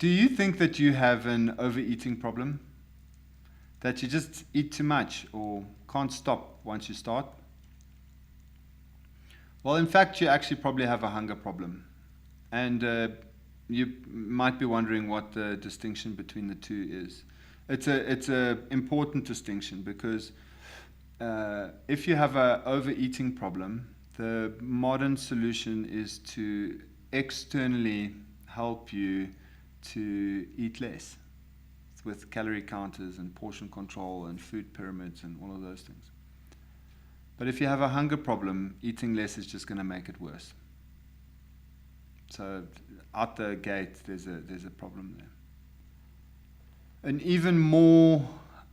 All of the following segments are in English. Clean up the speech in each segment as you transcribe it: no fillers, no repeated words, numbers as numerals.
Do you think that you have an overeating problem? That you just eat too much or can't stop once you start? Well, in fact, you actually probably have a hunger problem. And you might be wondering what the distinction between the two is. It's a important distinction because if you have an overeating problem, the modern solution is to externally help you to eat less with calorie counters and portion control and food pyramids and all of those things. But if you have a hunger problem, eating less is just going to make it worse. So out the gate, there's a problem there. An even more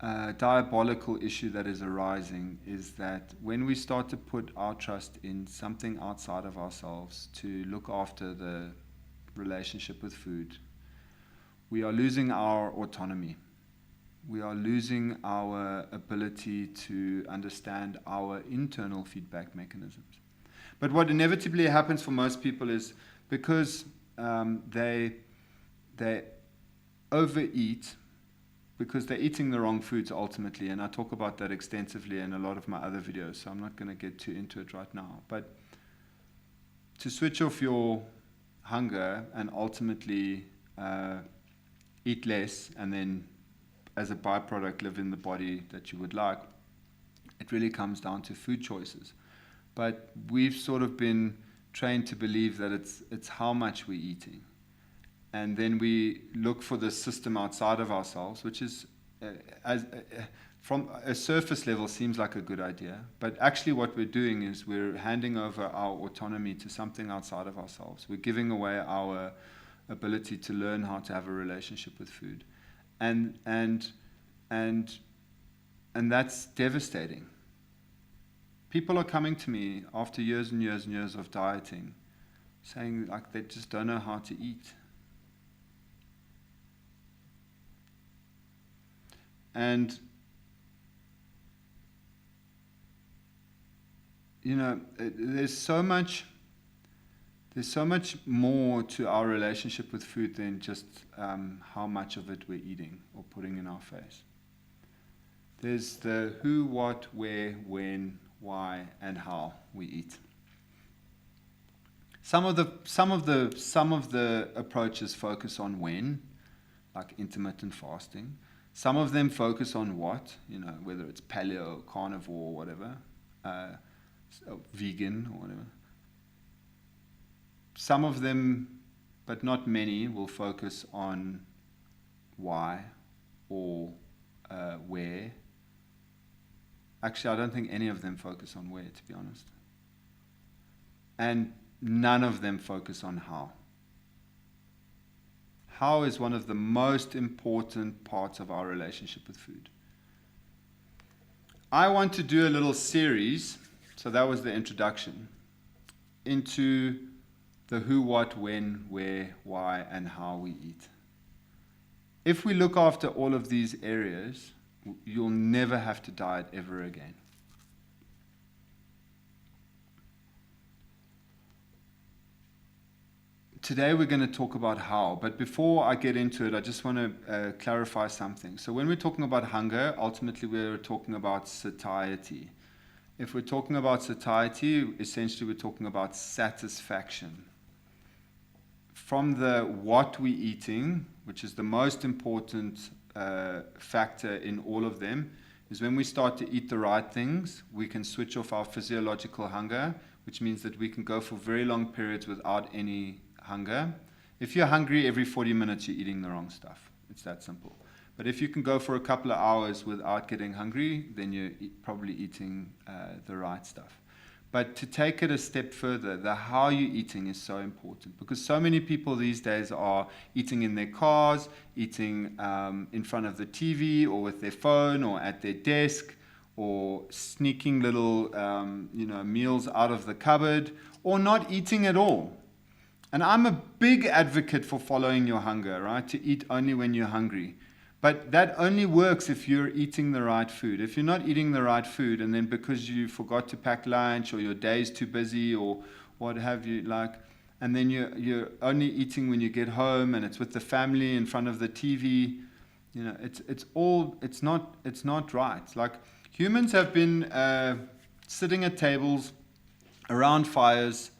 diabolical issue that is arising is that when we start to put our trust in something outside of ourselves to look after the relationship with food, we are losing our autonomy. We are losing our ability to understand our internal feedback mechanisms. But what inevitably happens for most people is because they overeat, because they're eating the wrong foods ultimately, and I talk about that extensively in a lot of my other videos, so I'm not going to get too into it right now. But to switch off your hunger and ultimately eat less and then as a byproduct live in the body that you would like, it really comes down to food choices. But we've sort of been trained to believe that it's how much we're eating. And then we look for the system outside of ourselves, which is, from a surface level, seems like a good idea. But actually what we're doing is we're handing over our autonomy to something outside of ourselves. We're giving away our ability to learn how to have a relationship with food. And that's devastating. People are coming to me after years and years and years of dieting, saying like they just don't know how to eat. And you know, there's so much more to our relationship with food than just how much of it we're eating or putting in our face. There's the who, what, where, when, why, and how we eat. Some of the approaches focus on when, like intermittent fasting. Some of them focus on what, you know, whether it's paleo, carnivore, or whatever, vegan or whatever. Some of them, but not many, will focus on why or where. Actually, I don't think any of them focus on where, to be honest. And none of them focus on how. How is one of the most important parts of our relationship with food. I want to do a little series, so that was the introduction, into the who, what, when, where, why, and how we eat. If we look after all of these areas, you'll never have to diet ever again. Today we're going to talk about how, but before I get into it, I just want to clarify something. So when we're talking about hunger, ultimately we're talking about satiety. If we're talking about satiety, essentially we're talking about satisfaction. From the what we're eating, which is the most important factor in all of them, is when we start to eat the right things, we can switch off our physiological hunger, which means that we can go for very long periods without any hunger. If you're hungry every 40 minutes, you're eating the wrong stuff. It's that simple. But if you can go for a couple of hours without getting hungry, then you're probably eating the right stuff. But to take it a step further, the how you're eating is so important, because so many people these days are eating in their cars, eating in front of the TV or with their phone or at their desk, or sneaking little meals out of the cupboard, or not eating at all. And I'm a big advocate for following your hunger, right? To eat only when you're hungry. But that only works if you're eating the right food. If you're not eating the right food, and then because you forgot to pack lunch or your day's too busy or what have you, like, and then you're only eating when you get home, and it's with the family in front of the TV. It's not right. Like, humans have been sitting at tables, around fires,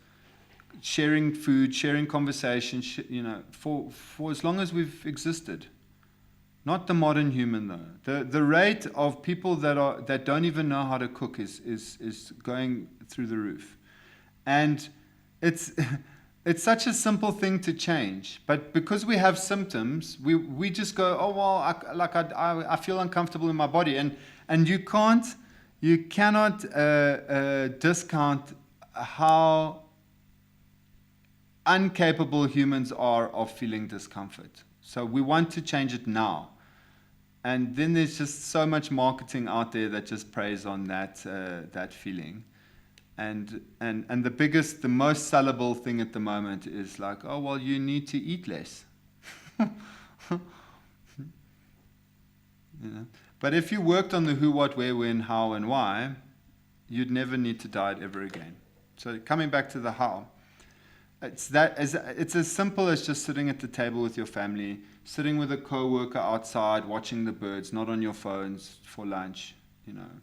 sharing food, sharing conversation, for as long as we've existed. Not the modern human, though. The rate of people that don't even know how to cook is going through the roof, and it's it's such a simple thing to change. But because we have symptoms, we just go, oh well, I feel uncomfortable in my body, and you cannot discount how incapable humans are of feeling discomfort. So we want to change it now. And then there's just so much marketing out there that just preys on that feeling. And the most sellable thing at the moment is like, oh well, you need to eat less. But if you worked on the who, what, where, when, how, and why, you'd never need to diet ever again. So coming back to the how, it's as simple as just sitting at the table with your family, sitting with a co-worker outside, watching the birds, not on your phones for lunch,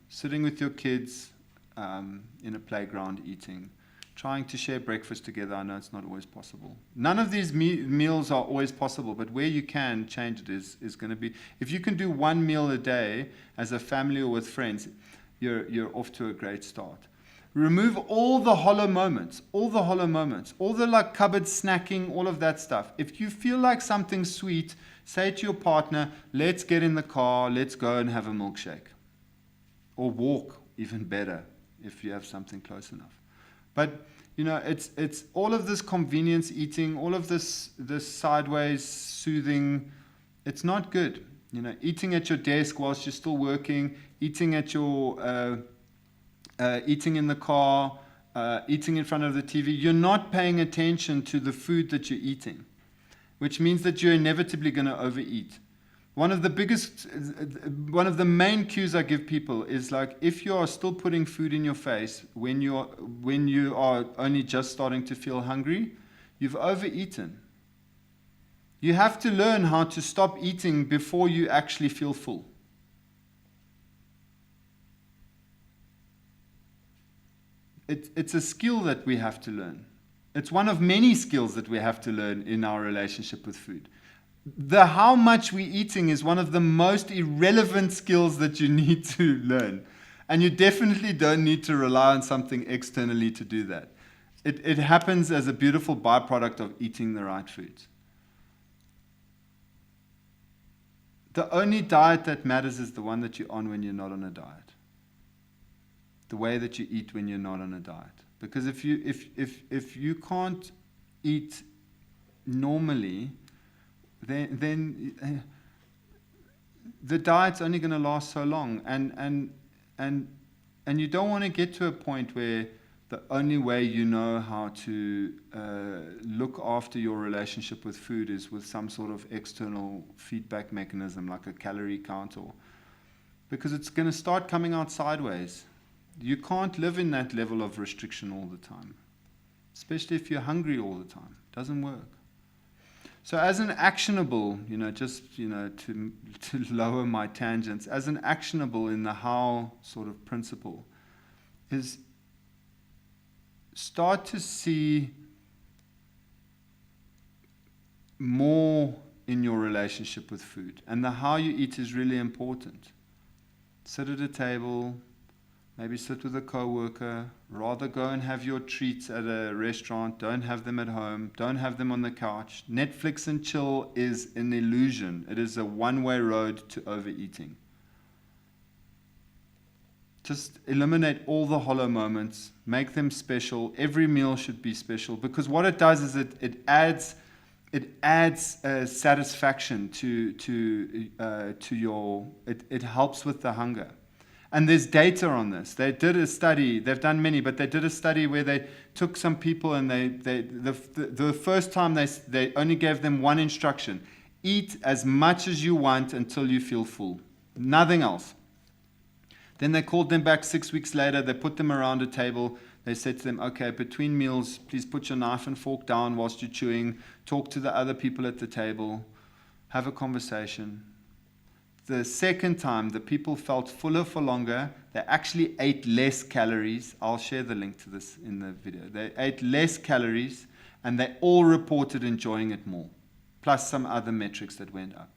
sitting with your kids in a playground eating, trying to share breakfast together. I know it's not always possible. None of these meals are always possible, but where you can change it is going to be, if you can do one meal a day as a family or with friends, you're off to a great start. Remove all the hollow moments, all the like cupboard snacking, all of that stuff. If you feel like something sweet, say to your partner, let's get in the car, let's go and have a milkshake. Or walk, even better, if you have something close enough. But, it's all of this convenience eating, all of this sideways soothing, it's not good. Eating at your desk whilst you're still working, eating at your... eating in the car, eating in front of the TV, you're not paying attention to the food that you're eating, which means that you're inevitably going to overeat. One of the main cues I give people is like, if you are still putting food in your face when you are only just starting to feel hungry, you've overeaten. You have to learn how to stop eating before you actually feel full. It's a skill that we have to learn. It's one of many skills that we have to learn in our relationship with food. The how much we're eating is one of the most irrelevant skills that you need to learn. And you definitely don't need to rely on something externally to do that. It happens as a beautiful byproduct of eating the right foods. The only diet that matters is the one that you're on when you're not on a diet. The way that you eat when you're not on a diet. Because if you can't eat normally, then the diet's only going to last so long, and you don't want to get to a point where the only way you know how to look after your relationship with food is with some sort of external feedback mechanism like a calorie count, because it's going to start coming out sideways. You can't live in that level of restriction all the time, especially if you're hungry all the time. It doesn't work. So as an actionable, to lower my tangents, as an actionable in the how sort of principle, is start to see more in your relationship with food. And the how you eat is really important. Sit at a table. Maybe sit with a co-worker. Rather go and have your treats at a restaurant. Don't have them at home. Don't have them on the couch. Netflix and chill is an illusion. It is a one-way road to overeating. Just eliminate all the hollow moments. Make them special. Every meal should be special, because what it does is it adds satisfaction to your. It helps with the hunger. And there's data on this. They did a study. They've done many, but they did a study where they took some people and the first time they only gave them one instruction: eat as much as you want until you feel full. Nothing else. Then they called them back 6 weeks later. They put them around a table. They said to them, okay, between meals, please put your knife and fork down whilst you're chewing, talk to the other people at the table, have a conversation. The second time, the people felt fuller for longer. They actually ate less calories. I'll share the link to this in the video. They ate less calories, and they all reported enjoying it more, plus some other metrics that went up.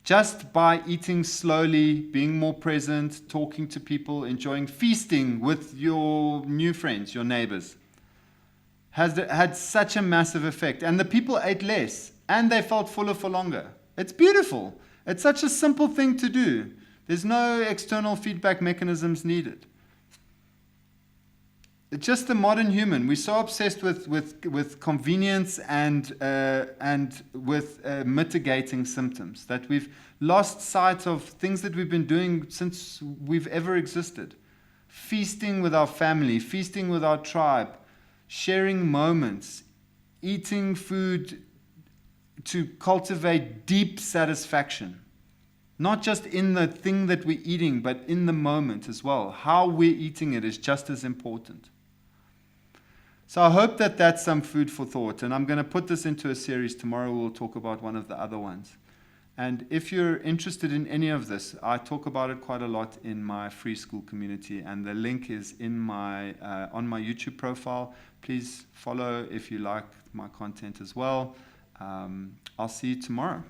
Just by eating slowly, being more present, talking to people, enjoying feasting with your new friends, your neighbors, has had such a massive effect. And the people ate less, and they felt fuller for longer. It's beautiful. It's such a simple thing to do. There's no external feedback mechanisms needed. It's just the modern human. We're so obsessed with convenience and with mitigating symptoms that we've lost sight of things that we've been doing since we've ever existed. Feasting with our family, feasting with our tribe, sharing moments, eating food to cultivate deep satisfaction. Not just in the thing that we're eating, but in the moment as well. How we're eating it is just as important. So I hope that that's some food for thought. And I'm going to put this into a series. Tomorrow we'll talk about one of the other ones. And if you're interested in any of this, I talk about it quite a lot in my free school community. And the link is in my on my YouTube profile. Please follow if you like my content as well. I'll see you tomorrow.